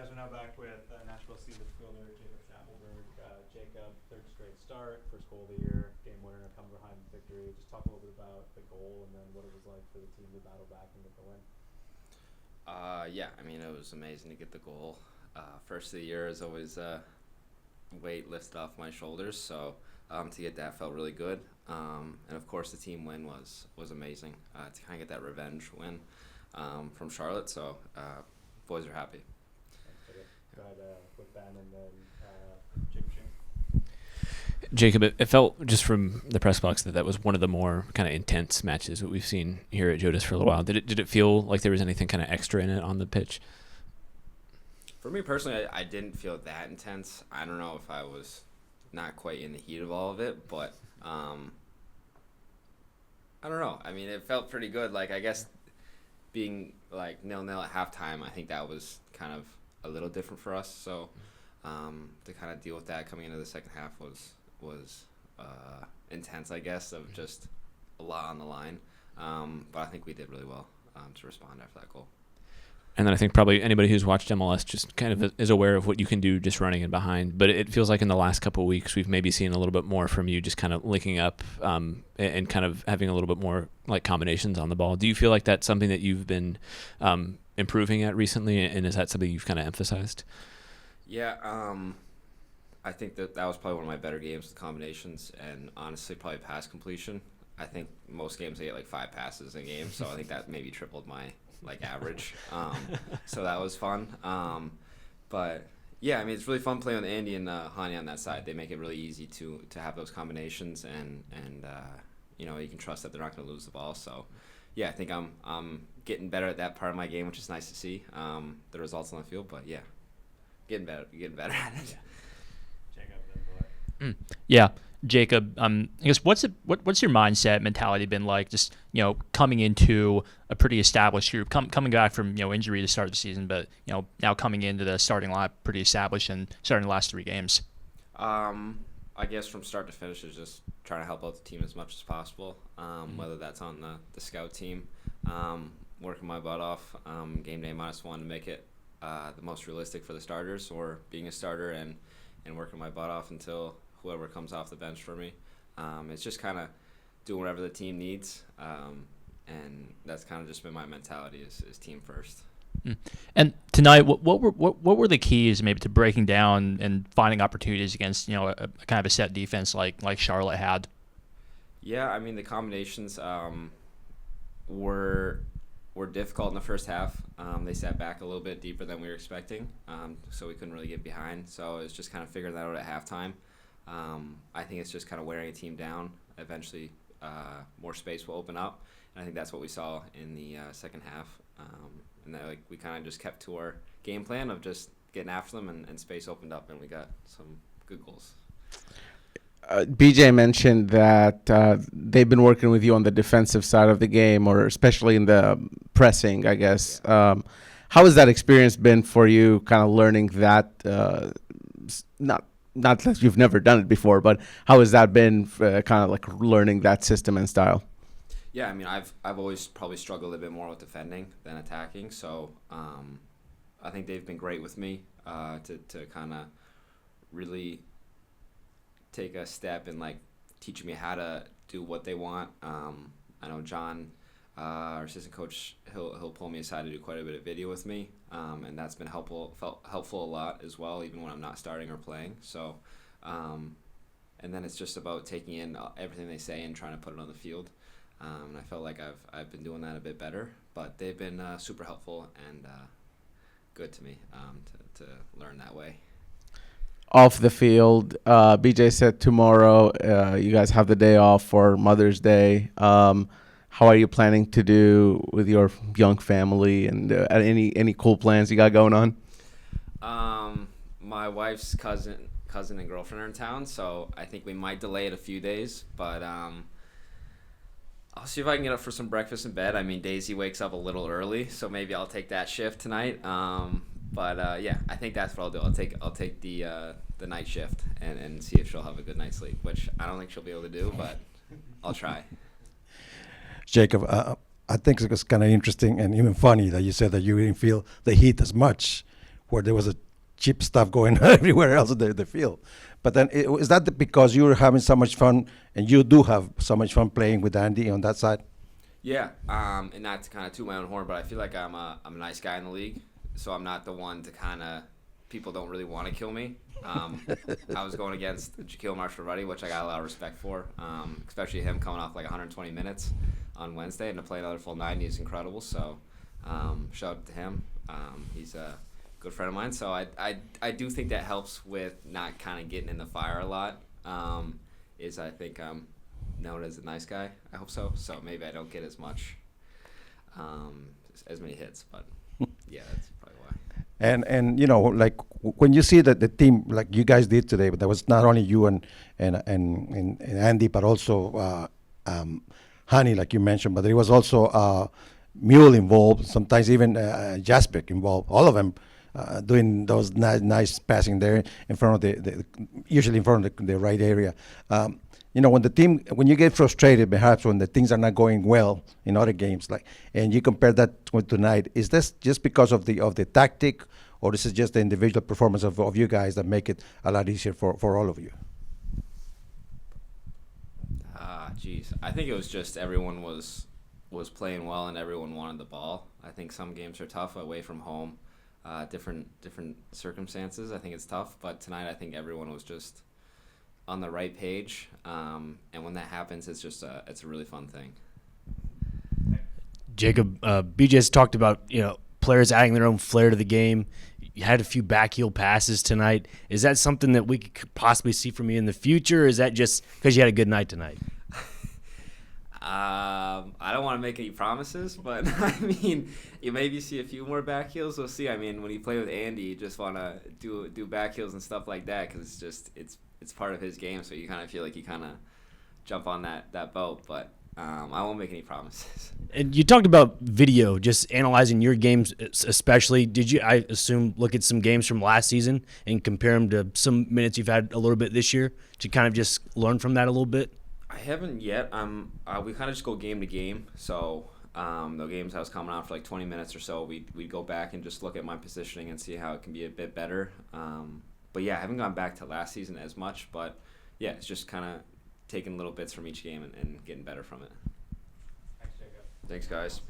guys are now back with Nashville season fielder Jacob Shaffelburg. Jacob, third straight start, first goal of the year, game winner, come behind victory. Just talk a little bit about the goal and then what it was like for the team to battle back and get the win. Yeah, I mean, it was amazing to get the goal. First of the year is always weight lifted off my shoulders, so to get that felt really good. And of course, the team win was amazing to kind of get that revenge win from Charlotte. So boys are happy. Go ahead with Ben and then Jacob. Jacob, it felt just from the press box that was one of the more kind of intense matches that we've seen here at Jodas for a little while. Did it feel like there was anything kind of extra in it on the pitch? For me personally, I didn't feel that intense. I don't know if I was not quite in the heat of all of it, but I don't know. I mean, it felt pretty good. Like, I guess being like 0-0 at halftime, I think that was kind of a little different for us. So to kind of deal with that coming into the second half was intense, I guess, of just a lot on the line. But I think we did really well to respond after that goal. And then I think probably anybody who's watched MLS just kind of is aware of what you can do just running in behind. But it feels like in the last couple of weeks we've maybe seen a little bit more from you just kind of linking up and kind of having a little bit more like combinations on the ball. Do you feel like that's something that you've been improving at recently, and is that something you've kind of emphasized? Yeah, I think that was probably one of my better games, the combinations, and honestly probably pass completion. I think most games I get like 5 passes a game, so I think that maybe tripled my average. So that was fun. But yeah, I mean, it's really fun playing with Andy and Hani on that side. They make it really easy to have those combinations, and you know, you can trust that they're not going to lose the ball. So yeah, I think I'm getting better at that part of my game, which is nice to see. The results on the field, but yeah, getting better at it. Jacob, then Yeah, Jacob. I guess what's your mindset mentality been like? Just coming into a pretty established group, coming back from injury to start the season, but now coming into the starting lineup pretty established and starting the last 3 games. I guess from start to finish is just trying to help out the team as much as possible. Whether that's on the scout team, working my butt off, game day -1 to make it the most realistic for the starters, or being a starter and working my butt off until whoever comes off the bench for me. It's just kind of doing whatever the team needs, and that's kind of just been my mentality is team first. And tonight, what were the keys maybe to breaking down and finding opportunities against a kind of a set defense like Charlotte had? Yeah, I mean the combinations were difficult in the first half. They sat back a little bit deeper than we were expecting, so we couldn't really get behind. So it's just kind of figuring that out at halftime. I think it's just kind of wearing a team down. Eventually, more space will open up, and I think that's what we saw in the second half. And that, we kind of just kept to our game plan of just getting after them, and space opened up, and we got some good goals. BJ mentioned that they've been working with you on the defensive side of the game, or especially in the pressing, I guess. Yeah. How has that experience been for you, kind of learning that, not that you've never done it before, but how has that been kind of like learning that system and style? Yeah, I mean, I've always probably struggled a bit more with defending than attacking, so I think they've been great with me to kind of really take a step in teaching me how to do what they want. I know John, our assistant coach, he'll pull me aside to do quite a bit of video with me, and that's been helpful a lot as well, even when I'm not starting or playing. So, and then it's just about taking in everything they say and trying to put it on the field. And I felt like I've been doing that a bit better, but they've been super helpful and good to me to learn that way. Off the field, BJ said tomorrow you guys have the day off for Mother's Day. How are you planning to do with your young family, and any cool plans you got going on? My wife's cousin and girlfriend are in town, so I think we might delay it a few days, but I'll see if I can get up for some breakfast in bed. I mean, Daisy wakes up a little early, so maybe I'll take that shift tonight. But yeah, I think that's what I'll do. I'll take the night shift and see if she'll have a good night's sleep, which I don't think she'll be able to do, but I'll try. Jacob, I think it's kind of interesting and even funny that you said that you didn't feel the heat as much. where there was a cheap stuff going everywhere else in the field. But then is that because you were having so much fun, and you do have so much fun playing with Andy on that side? Yeah, and not to kind of toot my own horn, but I feel like I'm a nice guy in the league, so I'm not the one to kind of people don't really want to kill me. I was going against Jaquil Marshall-Ruddy, which I got a lot of respect for, especially him coming off like 120 minutes on Wednesday, and to play another full 90 is incredible. So shout out to him. He's a good friend of mine, so I do think that helps with not kind of getting in the fire a lot. Is I think I'm known as a nice guy. I hope so. So maybe I don't get as much, as many hits, but yeah, that's probably why. And you know, like when you see that the team like you guys did today, but that was not only you and Andy, but also Honey, like you mentioned, but there was also Mule involved. Sometimes even Jaspik involved. All of them doing those nice passing there in front of usually in front of the right area. You know, when you get frustrated, perhaps when the things are not going well in other games, and you compare that with tonight, is this just because of the tactic, or this is just the individual performance of you guys that make it a lot easier for all of you? Geez, I think it was just everyone was playing well and everyone wanted the ball. I think some games are tough away from home, different circumstances. I think it's tough, but tonight I think everyone was just on the right page, and when that happens, it's a really fun thing. Jacob, BJ's talked about players adding their own flair to the game. You had a few backheel passes tonight. Is that something that we could possibly see from you in the future, or is that just because you had a good night tonight? I don't want to make any promises, but I mean, you maybe see a few more backheels. We'll see. I mean, when you play with Andy, you just want to do backheels and stuff like that because it's part of his game. So you kind of feel like you kind of jump on that boat, but I won't make any promises. And you talked about video, just analyzing your games especially. Did you, I assume, look at some games from last season and compare them to some minutes you've had a little bit this year to kind of just learn from that a little bit? I haven't yet. We kind of just go game to game. So the games I was coming out for like 20 minutes or so, we'd go back and just look at my positioning and see how it can be a bit better. But yeah, I haven't gone back to last season as much. But yeah, it's just kind of taking little bits from each game and getting better from it. Thanks, Jacob. Thanks, guys.